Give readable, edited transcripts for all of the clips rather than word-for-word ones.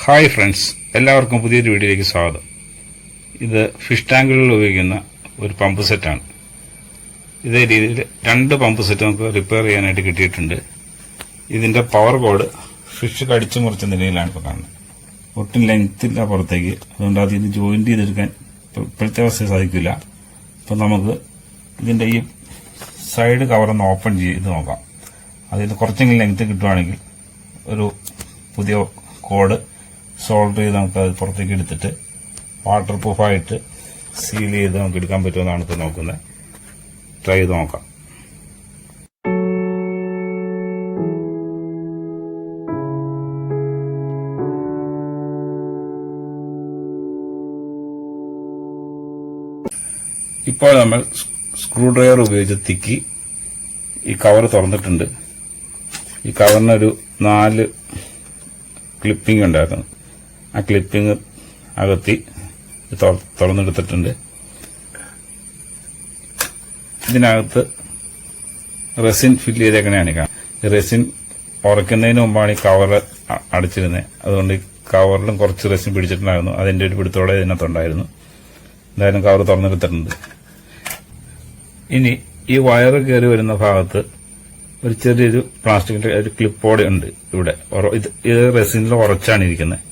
Hi friends, എല്ലാവർക്കും പുതിയൊരു വീഡിയോയിലേക്ക് സ്വാഗതം. ഇത് ഫിഷ് ടാങ്കുകളിൽ ഉപയോഗിക്കുന്ന ഒരു പമ്പ് സെറ്റാണ്. ഇതേ രീതിയിൽ 2 പമ്പ് സെറ്റ് നമുക്ക് റിപ്പയർ ചെയ്യാനായിട്ട് കിട്ടിയിട്ടുണ്ട്. ഇതിന്റെ പവർ കോഡ് ഫിഷ് കടിച്ചു മുറിച്ച നിലയിലാണ് ഇപ്പോൾ കാണുന്നത്. ഒട്ടും ലെങ്ത്തില്ല പുറത്തേക്ക്, അതുകൊണ്ട് അതിൽ നിന്ന് ജോയിന്റ് ചെയ്തെടുക്കാൻ ഇപ്പോഴത്തെ അവസ്ഥ സാധിക്കില്ല. അപ്പം നമുക്ക് ഇതിന്റെ ഈ സൈഡ് കവറൊന്ന് ഓപ്പൺ ചെയ്ത് നോക്കാം. അതിൽ കുറച്ചെങ്കിലും ലെങ്ത്ത് കിട്ടുവാണെങ്കിൽ ഒരു പുതിയ കോഡ് സോൾഡർ ചെയ്ത് നമുക്ക് അത് പുറത്തേക്ക് എടുത്തിട്ട് വാട്ടർ പ്രൂഫായിട്ട് സീൽ ചെയ്ത് നമുക്ക് എടുക്കാൻ പറ്റുമെന്നാണ് ഇപ്പോൾ നോക്കുന്നത്. ട്രൈ ചെയ്ത് നോക്കാം. ഇപ്പോൾ നമ്മൾ സ്ക്രൂ ഡ്രൈവർ ഉപയോഗിച്ച് തിക്കി ഈ കവർ തുറന്നിട്ടുണ്ട്. ഈ കവറിനൊരു 4 ക്ലിപ്പിംഗ് ഉണ്ടായിരുന്നു. ആ ക്ലിപ്പിംഗ് അകത്തി തുറന്നെടുത്തിട്ടുണ്ട്. ഇതിനകത്ത് റെസിൻ ഫില്ല് ചെയ്തേക്കണയാണ് കാണാം. ഈ റെസിൻ ഉറക്കുന്നതിന് മുമ്പാണ് ഈ കവർ അടച്ചിരുന്നത്. അതുകൊണ്ട് ഈ കവറിലും കുറച്ച് റെസിൻ പിടിച്ചിട്ടുണ്ടായിരുന്നു. അതിന്റെ ഒരു പിടുത്തോടെ ഇതിനകത്തുണ്ടായിരുന്നു. എന്തായാലും കവർ തുറന്നെടുത്തിട്ടുണ്ട്. ഇനി ഈ വയർ കയറി വരുന്ന ഭാഗത്ത് ഒരു ചെറിയൊരു പ്ലാസ്റ്റിക്കിന്റെ ഒരു ക്ലിപ്പോടെ ഉണ്ട്. ഇവിടെ ഇത് റെസിനിൽ ഉറച്ചാണ് ഇരിക്കുന്നത്.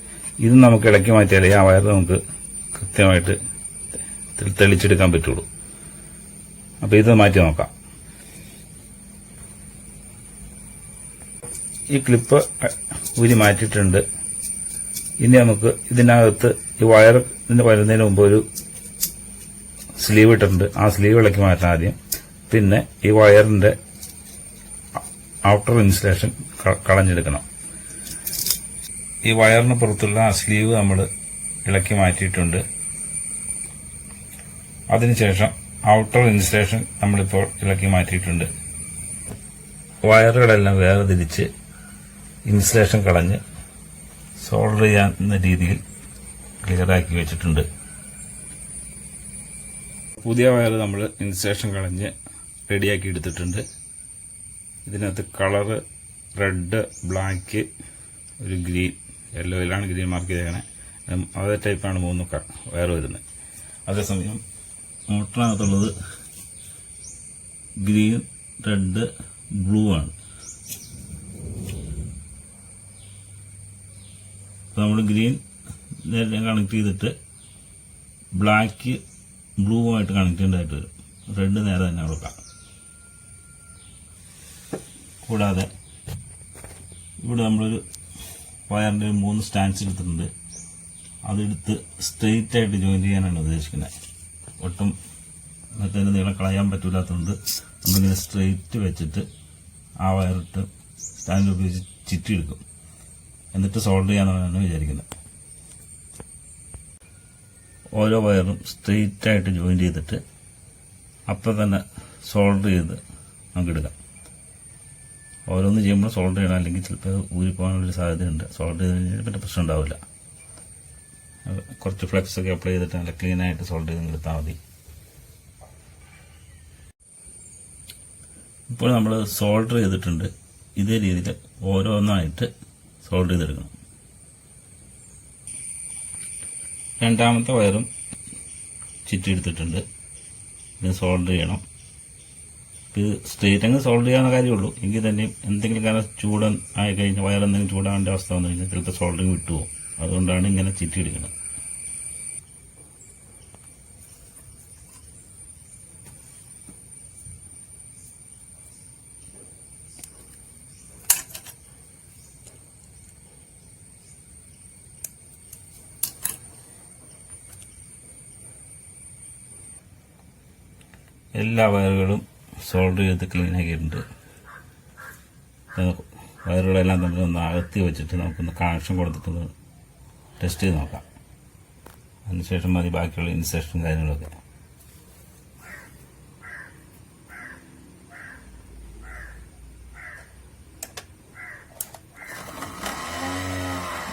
ഇത് നമുക്ക് ഇടയ്ക്ക് മാറ്റിയാലേ ആ വയർ നമുക്ക് കൃത്യമായിട്ട് തെളിച്ചെടുക്കാൻ പറ്റുള്ളൂ. അപ്പൊ ഇത് മാറ്റി നോക്കാം. ഈ ക്ലിപ്പ് ഊരി മാറ്റിയിട്ടുണ്ട്. ഇനി നമുക്ക് ഇതിനകത്ത് ഈ വയർ വരുന്നതിന് മുമ്പ് ഒരു സ്ലീവ് ഇട്ടിട്ടുണ്ട്. ആ സ്ലീവ് ഇളക്കി മാറ്റാൻ ആദ്യം. പിന്നെ ഈ വയറിന്റെ ഔട്ടർ ഇൻസുലേഷൻ കളഞ്ഞെടുക്കണം. ഈ വയറിന് പുറത്തുള്ള ആ സ്ലീവ് നമ്മൾ ഇളക്കി മാറ്റിയിട്ടുണ്ട്. അതിനുശേഷം ഔട്ടർ ഇൻസുലേഷൻ നമ്മളിപ്പോൾ ഇളക്കി മാറ്റിയിട്ടുണ്ട്. വയറുകളെല്ലാം വേർതിരിച്ച് ഇൻസുലേഷൻ കളഞ്ഞ് സോൾഡർ ചെയ്യാവുന്ന രീതിയിൽ ക്ലിയറാക്കി വെച്ചിട്ടുണ്ട്. പുതിയ വയർ നമ്മൾ ഇൻസുലേഷൻ കളഞ്ഞ് റെഡിയാക്കി എടുത്തിട്ടുണ്ട്. ഇതിനകത്ത് കളറ് റെഡ്, ബ്ലാക്ക്, ഒരു ഗ്രീൻ, യെല്ലോയിലാണ് ഗ്രീൻ മാർക്ക് ചെയ്തേക്കണേ. അതേ ടൈപ്പാണ് 3 വയർ വരുന്നത്. അതേസമയം മോട്ടറിനകത്തുള്ളത് ഗ്രീൻ, റെഡ്, ബ്ലൂ ആണ്. നമ്മൾ ഗ്രീൻ നേരെ കണക്ട് ചെയ്തിട്ട് ബ്ലാക്ക് ബ്ലൂവുമായിട്ട് കണക്ട് ചെയ്യേണ്ടതായിട്ട് വരും. റെഡ് നേരെ തന്നെ കൊടുക്കാം. കൂടാതെ ഇവിടെ നമ്മളൊരു വയറിന്റെ 3 സ്റ്റാൻഡ്സ് എടുത്തിട്ടുണ്ട്. അതെടുത്ത് സ്ട്രെയിറ്റ് ആയിട്ട് ജോയിൻ ചെയ്യാനാണ് ഉദ്ദേശിക്കുന്നത്. ഒട്ടും മറ്റേ നീളം കളയാൻ പറ്റൂലാത്തതുകൊണ്ട് നമ്മളിങ്ങനെ സ്ട്രെയിറ്റ് വെച്ചിട്ട് ആ വയറിട്ട് സ്റ്റാൻഡ് ഉപയോഗിച്ച് ചുറ്റിയെടുക്കും. എന്നിട്ട് സോൾഡർ ചെയ്യാനാണ് വിചാരിക്കുന്നത്. ഓരോ വയറും സ്ട്രെയിറ്റ് ആയിട്ട് ജോയിൻ ചെയ്തിട്ട് അപ്പം തന്നെ സോൾഡർ ചെയ്ത് നമുക്ക് എടുക്കാം. ഓരോന്ന് ചെയ്യുമ്പോൾ സോൾഡർ ചെയ്യണം, അല്ലെങ്കിൽ ചിലപ്പോൾ ഊരിപ്പോകാനുള്ളൊരു സാധ്യതയുണ്ട്. സോൾഡർ ചെയ്ത് കഴിഞ്ഞാൽ പിന്നെ പ്രശ്നം ഉണ്ടാവില്ല. കുറച്ച് ഫ്ലെക്സ് ഒക്കെ അപ്ലൈ ചെയ്തിട്ട് നല്ല ക്ലീൻ ആയിട്ട് സോൾഡർ ചെയ്ത് എടുത്താൽ മതി. ഇപ്പോൾ നമ്മൾ സോൾഡർ ചെയ്തിട്ടുണ്ട്. ഇതേ രീതിയിൽ ഓരോന്നായിട്ട് സോൾഡർ ചെയ്തെടുക്കണം. രണ്ടാമത്തെ വയറും ചുറ്റിയെടുത്തിട്ടുണ്ട്. ഇത് സോൾഡർ ചെയ്യണം. ഇത് സ്ട്രെയിറ്റ് അങ്ങ് സോൾവ് ചെയ്യാവുന്ന കാര്യമുള്ളൂ. എങ്കിൽ തന്നെ എന്തെങ്കിലും കാരണം ചൂട് ആയി കഴിഞ്ഞാൽ വയറെന്തെങ്കിലും ചൂടാവേണ്ട അവസ്ഥ വന്നു കഴിഞ്ഞാൽ ചിലപ്പോൾ സോൾഡറിങ് വിട്ടുപോകും. അതുകൊണ്ടാണ് ഇങ്ങനെ ചുറ്റിയെടുക്കുന്നത്. എല്ലാ വയറുകളും സോൾഡർ ചെയ്ത് ക്ലീൻ ആക്കിയിട്ടുണ്ട്. വയറുകളെല്ലാം തമ്മിൽ ഒന്ന് അകത്തി വെച്ചിട്ട് നമുക്കൊന്ന് കണക്ഷൻ കൊടുത്തിട്ടൊന്ന് ടെസ്റ്റ് ചെയ്ത് നോക്കാം. അതിനുശേഷം മതി ബാക്കിയുള്ള ഇൻസെക്ഷനും കാര്യങ്ങളൊക്കെ.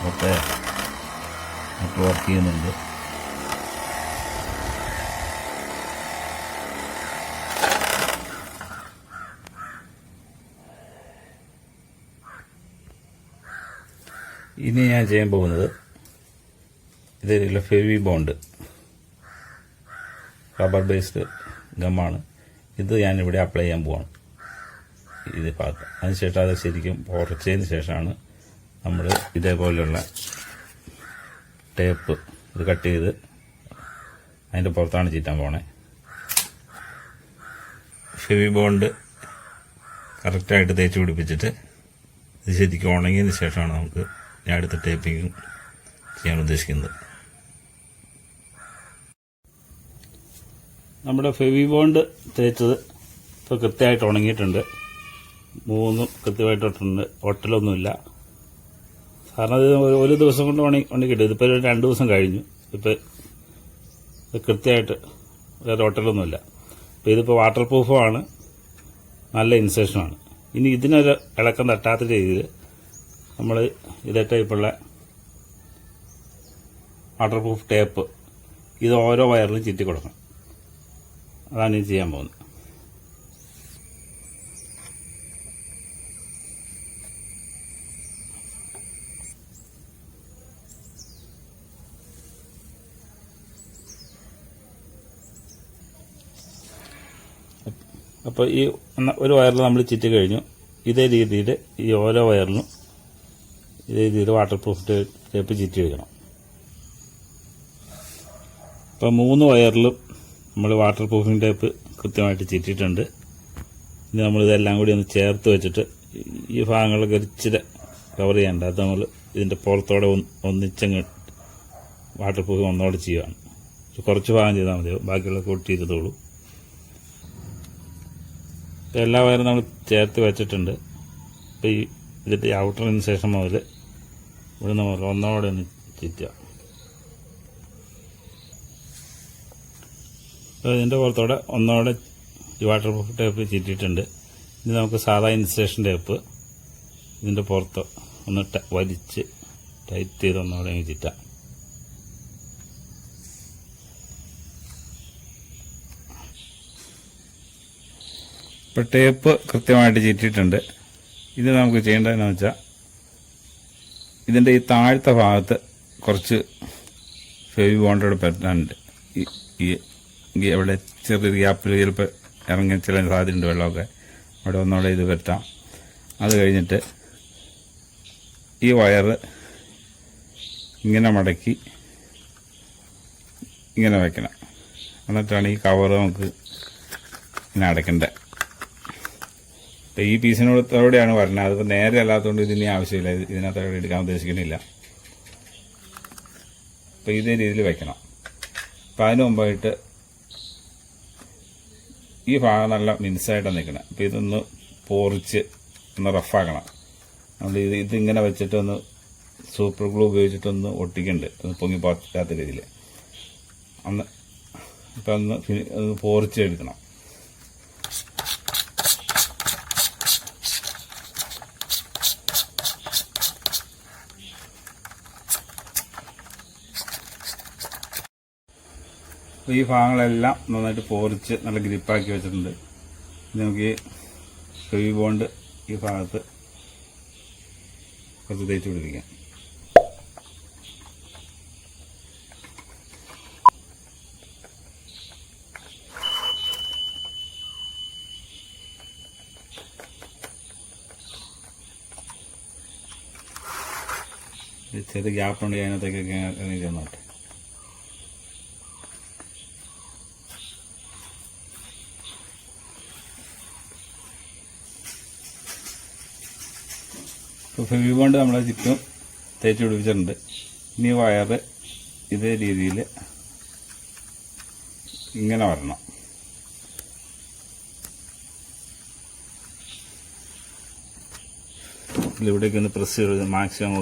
ഓക്കെ, വർക്ക് ചെയ്യുന്നുണ്ട്. ഇനി ഞാൻ ചെയ്യാൻ പോകുന്നത് ഇതേലുള്ള ഫെവി ബോണ്ട് റബ്ബർ ബേസ്ഡ് ഗമ്മാണ്. ഇത് ഞാനിവിടെ അപ്ലൈ ചെയ്യാൻ പോവാണ് ഇത് ഭാഗത്ത്. അതിനുശേഷം അത് ശരിക്കും ഉറച്ചതിന് ശേഷമാണ് നമ്മൾ ഇതേപോലെയുള്ള ടേപ്പ് ഇത് കട്ട് ചെയ്ത് അതിൻ്റെ പുറത്താണ് ചീറ്റാൻ പോണേ. ഫെവി ബോണ്ട് കറക്റ്റായിട്ട് തേച്ച് പിടിപ്പിച്ചിട്ട് ഇത് ശരിക്കും ഉണങ്ങിയതിന് ശേഷമാണ് നമുക്ക് ഞാൻ അടുത്ത ടേപ്പിംഗ് ചെയ്യാൻ ഉദ്ദേശിക്കുന്നത്. നമ്മുടെ ഫെവി ബോണ്ട് തേച്ചത് ഇപ്പോൾ കൃത്യമായിട്ട് ഉണങ്ങിയിട്ടുണ്ട്. മൂന്നും കൃത്യമായിട്ട് ഇട്ടിട്ടുണ്ട്, ഒട്ടലൊന്നുമില്ല. കാരണം ഇത് ഒരു ദിവസം കൊണ്ട് ഉണങ്ങി കിട്ടും. ഇതിപ്പോൾ 2 ദിവസം കഴിഞ്ഞു. ഇപ്പോൾ കൃത്യമായിട്ട് വേറെ ഒട്ടലൊന്നുമില്ല. അപ്പോൾ ഇതിപ്പോൾ വാട്ടർ പ്രൂഫുമാണ്, നല്ല ഇൻസേഷനുമാണ്. ഇനി ഇതിനൊരു ഇളക്കം തട്ടാത്ത രീതിയിൽ നമ്മൾ ഇതേ ടൈപ്പുള്ള വാട്ടർ പ്രൂഫ് ടേപ്പ് ഇത് ഓരോ വയറിലും ചുറ്റി കൊടുക്കണം. അതാണ് ഇത് ചെയ്യാൻ പോകുന്നത്. അപ്പോൾ ഈ ഒരു വയറിൽ നമ്മൾ ചുറ്റി കഴിഞ്ഞു. ഇതേ രീതിയിൽ ഈ ഓരോ വയറിനും ഇതേ രീതിയിൽ വാട്ടർ പ്രൂഫ് ടേപ്പ് ചുറ്റി വയ്ക്കണം. അപ്പോൾ 3 വയറിലും നമ്മൾ വാട്ടർ പ്രൂഫിംഗ് ടേപ്പ് കൃത്യമായിട്ട് ചുറ്റിയിട്ടുണ്ട്. ഇനി നമ്മളിതെല്ലാം കൂടി ഒന്ന് ചേർത്ത് വെച്ചിട്ട് ഈ ഭാഗങ്ങളൊക്കെ ഇച്ചിരി കവർ ചെയ്യേണ്ട, അത് നമ്മൾ ഇതിൻ്റെ പുറത്തോടെ ഒന്നിച്ചങ്ങ് വാട്ടർ പ്രൂഫ് ഒന്നോടെ ചെയ്യുകയാണ്. കുറച്ച് ഭാഗം ചെയ്താൽ മതിയോ, ബാക്കിയുള്ള കൂട്ടി ചെയ്തോളൂ. എല്ലാ വയറും നമ്മൾ ചേർത്ത് വെച്ചിട്ടുണ്ട്. ഇപ്പോൾ ഈ ഇതിൻ്റെ ഔട്ടറിന് ശേഷം മുതൽ ഇവിടെ നമ്മൾ ഒന്നോടെ ഒന്ന് ചുറ്റുക. അപ്പോൾ ഇതിൻ്റെ പുറത്തോടെ ഒന്നോടെ ഈ വാട്ടർ പ്രൂഫ് ടേപ്പ് ചുറ്റിയിട്ടുണ്ട്. ഇനി നമുക്ക് സാധാ ഇൻസുലേഷൻ ടേപ്പ് ഇതിൻ്റെ പുറത്ത് ഒന്ന് വലിച്ച് ടൈറ്റ് ചെയ്ത് ഒന്നോടെ അങ്ങ് ചുറ്റാം. ഇപ്പോൾ ടേപ്പ് കൃത്യമായിട്ട് ചുറ്റിയിട്ടുണ്ട്. ഇത് നമുക്ക് ചെയ്യേണ്ടതെന്ന് വെച്ചാൽ ഇതിൻ്റെ ഈ താഴത്തെ ഭാഗത്ത് കുറച്ച് ഫെവി ബോണ്ടോട് പറ്റാനുണ്ട്. ഈ അവിടെ ചെറിയൊരു ഗ്യാപ്പിൽ ചിലപ്പോൾ ഇറങ്ങി ചില സാധ്യതയുണ്ട് വെള്ളമൊക്കെ, അവിടെ ഒന്നുകൂടെ ഇത് പറ്റാം. അത് കഴിഞ്ഞിട്ട് ഈ വയറ് ഇങ്ങനെ മടക്കി ഇങ്ങനെ വയ്ക്കണം. എന്നിട്ടാണ് ഈ കവർ നമുക്ക് ഇങ്ങനെ അടയ്ക്കേണ്ടത്. ഈ പീസിനോടത്തോടെയാണ് പറഞ്ഞത്. അതിപ്പോൾ നേരെ അല്ലാത്തതുകൊണ്ട് ഇതിന് ആവശ്യമില്ല, ഇതിനകത്തോടെ എടുക്കാൻ ഉദ്ദേശിക്കുന്നില്ല. അപ്പോൾ ഇതേ രീതിയിൽ വയ്ക്കണം. അപ്പോൾ അതിന് മുമ്പായിട്ട് ഈ ഭാഗം നല്ല മിനുസായിട്ടാണ് നിൽക്കണം. അപ്പോൾ ഇതൊന്ന് പോറിച്ച് ഒന്ന് റഫാക്കണം. നമ്മൾ ഇതിങ്ങനെ വെച്ചിട്ടൊന്ന് സൂപ്പർ ഗ്ലൂ ഉപയോഗിച്ചിട്ടൊന്ന് ഒട്ടിക്കുന്നുണ്ട്, ഒന്ന് പൊങ്ങി പറ്റാത്ത രീതിയിൽ. അപ്പം ഒന്ന് പോറിച്ചെടുക്കണം. ഈ ഭാഗങ്ങളെല്ലാം നന്നായിട്ട് പോറിച്ച് നല്ല ഗ്രിപ്പാക്കി വെച്ചിട്ടുണ്ട്. നമുക്ക് ഈ ഫെവി ബോണ്ട് ഈ ഭാഗത്ത് കുറച്ച് തേച്ച് പിടിപ്പിക്കാം. ചെറിയ ഗ്യാപ്പുണ്ട്, അതിനകത്തേക്കൊക്കെ ഇറങ്ങി ചെന്നോട്ടെ. ഇപ്പോൾ ഫെവി ബോണ്ട് നമ്മളെ ചുറ്റും തേച്ച് പിടിപ്പിച്ചിട്ടുണ്ട്. ഇനി വയറ് ഇതേ രീതിയിൽ ഇങ്ങനെ വരണം. ഇതിവിടേക്ക് ഒന്ന് പ്രസ് ചെയ്ത് മാക്സിമം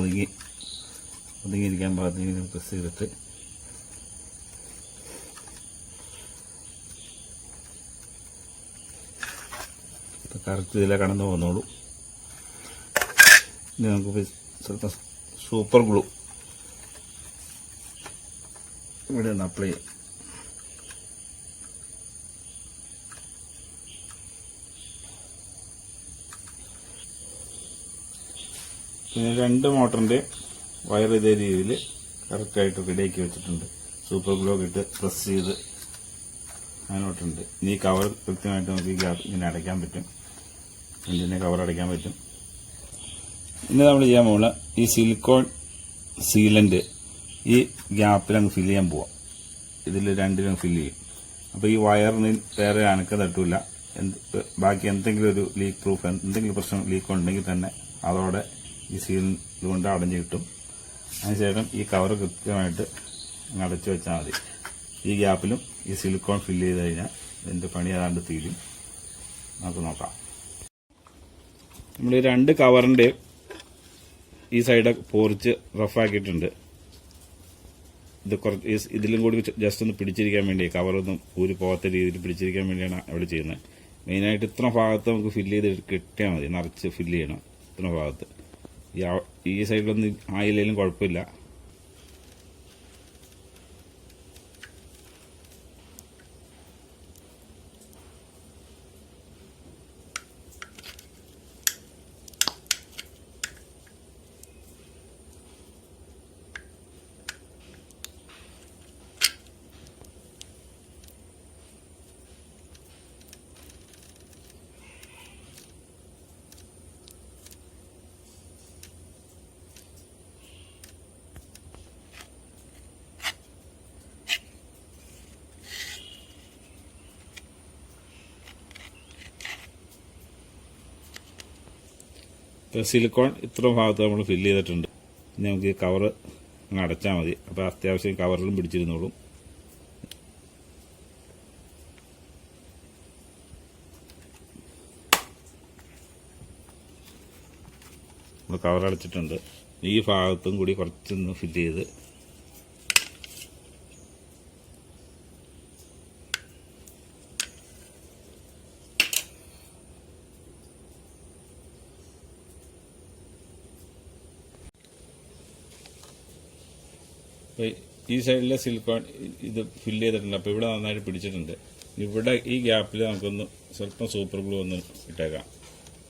ഒതുങ്ങിയിരിക്കാൻ പാകത്തിന് പ്രസ് ചെയ്തിട്ട് കറക്റ്റ് ഇതിലെ കടന്നു പോകുന്നോളൂ. ഇനി നമുക്ക് സ്വല്പം സൂപ്പർ ഗ്ലൂ ഇവിടെ ഒന്ന് അപ്ലൈ ചെയ്യാം. പിന്നെ 2 മോട്ടറിൻ്റെ വയർ ഇതേ രീതിയിൽ കറക്റ്റായിട്ട് റെഡിയാക്കി വെച്ചിട്ടുണ്ട്. സൂപ്പർ ഗ്ലൂ ഇട്ട് പ്രസ് ചെയ്ത് അതിനോട്ടുണ്ട്. ഇനി കവർ കൃത്യമായിട്ട് നമുക്ക് ഈ ഗ്യാപ്പ് ഇങ്ങനെ അടയ്ക്കാൻ പറ്റും. ഇതിൻ്റെ കവർ അടയ്ക്കാൻ പറ്റും. ഇനി നമ്മൾ ചെയ്യാൻ പോകുന്ന ഈ സിലിക്കോൺ സീലന്റ് ഈ ഗ്യാപ്പിലങ്ങ് ഫില്ല് ചെയ്യാൻ പോവാം. ഇതിൽ രണ്ടിലും ഫില്ല് ചെയ്യും. അപ്പോൾ ഈ വയറിന് വേറെ അനക്കം തട്ടില്ല. ബാക്കി എന്തെങ്കിലും ഒരു ലീക്ക് പ്രൂഫ് എന്തെങ്കിലും പ്രശ്നം ലീക്ക് ഉണ്ടെങ്കിൽ തന്നെ അതോടെ ഈ സീൽ കൊണ്ട് അടഞ്ഞു കിട്ടും. അതിനുശേഷം ഈ കവർ കൃത്യമായിട്ട് അടച്ചു വെച്ചാൽ മതി. ഈ ഗ്യാപ്പിലും ഈ സിലിക്കോൺ ഫില്ല് ചെയ്ത് കഴിഞ്ഞാൽ ഇതിൻ്റെ പണി ഏതാണ്ട് തീരും. നമുക്ക് നോക്കാം. നമ്മൾ ഈ രണ്ട് കവറിൻ്റെ ഈ സൈഡ് പോറിച്ച് റഫാക്കിയിട്ടുണ്ട്. ഇത് കുറച്ച് ഇതിലും കൂടി ജസ്റ്റ് ഒന്ന് പിടിച്ചിരിക്കാൻ വേണ്ടി കവറൊന്നും ഊരി പോകാത്ത രീതിയിൽ പിടിച്ചിരിക്കാൻ വേണ്ടിയാണ് അവിടെ ചെയ്യുന്നത്. മെയിനായിട്ട് ഇത്ര ഭാഗത്ത് നമുക്ക് ഫില്ല് ചെയ്ത് കിട്ടിയാൽ മതി. നിറച്ച് ഫില്ല് ചെയ്യണം ഇത്ര ഭാഗത്ത്. ഈ സൈഡിലൊന്നും ആയില്ലെങ്കിലും കുഴപ്പമില്ല. സിലിക്കോൺ ഇത്ര ഭാഗത്ത് നമ്മൾ ഫില്ല് ചെയ്തിട്ടുണ്ട്. ഇനി നമുക്ക് ഈ കവർ അങ്ങ് അടച്ചാൽ മതി. അപ്പോൾ അത്യാവശ്യം കവറിലും പിടിച്ചിരുന്നോളും. നമ്മൾ കവർ അടച്ചിട്ടുണ്ട്. ഈ ഭാഗത്തും കൂടി കുറച്ചൊന്ന് ഫില്ല് ചെയ്ത് ഈ സൈഡിലെ സിലിക്കോൺ ഇത് ഫില്ല് ചെയ്തിട്ടുണ്ട്. അപ്പോൾ ഇവിടെ നന്നായിട്ട് പിടിച്ചിട്ടുണ്ട്. ഇവിടെ ഈ ഗ്യാപ്പിൽ നമുക്കൊന്ന് സ്വല്പം സൂപ്പർ ഗ്ലൂ ഒന്ന് ഇട്ടേക്കാം,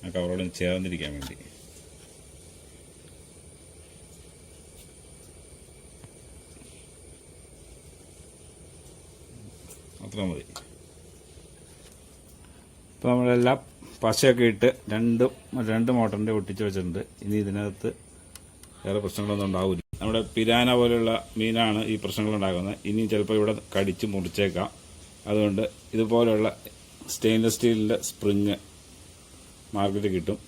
ആ കവറോട് ചേർന്നിരിക്കാൻ വേണ്ടി. അത്ര മതി. ഇപ്പോൾ നമ്മളെല്ലാം പശയൊക്കെ ഇട്ട് രണ്ട് മോട്ടറിൻ്റെ ഒട്ടിച്ച് വെച്ചിട്ടുണ്ട്. ഇനി ഇതിനകത്ത് വേറെ പ്രശ്നങ്ങളൊന്നും ഉണ്ടാവില്ല. നമ്മുടെ പിരാന പോലെയുള്ള മീനാണ് ഈ പ്രശ്നങ്ങളുണ്ടാകുന്നത്. ഇനിയും ചിലപ്പോൾ ഇവിടെ കടിച്ച് മുറിച്ചേക്കാം. അതുകൊണ്ട് ഇതുപോലെയുള്ള സ്റ്റെയിൻലെസ് സ്റ്റീലിൻ്റെ സ്പ്രിങ് മാർക്കറ്റിൽ കിട്ടും.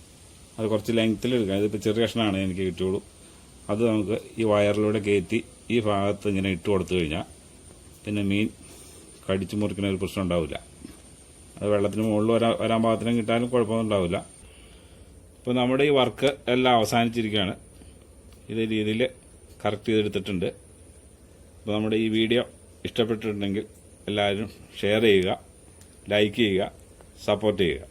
അത് കുറച്ച് ലെങ്ത്തിലെടുക്കാം. ഇതിപ്പോൾ ചെറിയ കഷ്ണമാണ് എനിക്ക് കിട്ടുള്ളൂ. അത് നമുക്ക് ഈ വയറിലൂടെ കയറ്റി ഈ ഭാഗത്ത് ഇങ്ങനെ ഇട്ട് കൊടുത്തു കഴിഞ്ഞാൽ പിന്നെ മീൻ കടിച്ച് മുറിക്കുന്ന ഒരു പ്രശ്നം ഉണ്ടാവില്ല. അത് വെള്ളത്തിന് മുകളിൽ വരാൻ പാകത്തിനും കിട്ടാനും കുഴപ്പമൊന്നും ഉണ്ടാവില്ല. ഇപ്പോൾ നമ്മുടെ ഈ വർക്ക് എല്ലാം അവസാനിച്ചിരിക്കുകയാണ്. ഇതേ രീതിയിൽ കറക്റ്റ് ചെയ്തെടുത്തിട്ടുണ്ട്. അപ്പോൾ നമ്മുടെ ഈ വീഡിയോ ഇഷ്ടപ്പെട്ടിട്ടുണ്ടെങ്കിൽ എല്ലാവരും ഷെയർ ചെയ്യുക, ലൈക്ക് ചെയ്യുക, സപ്പോർട്ട് ചെയ്യുക.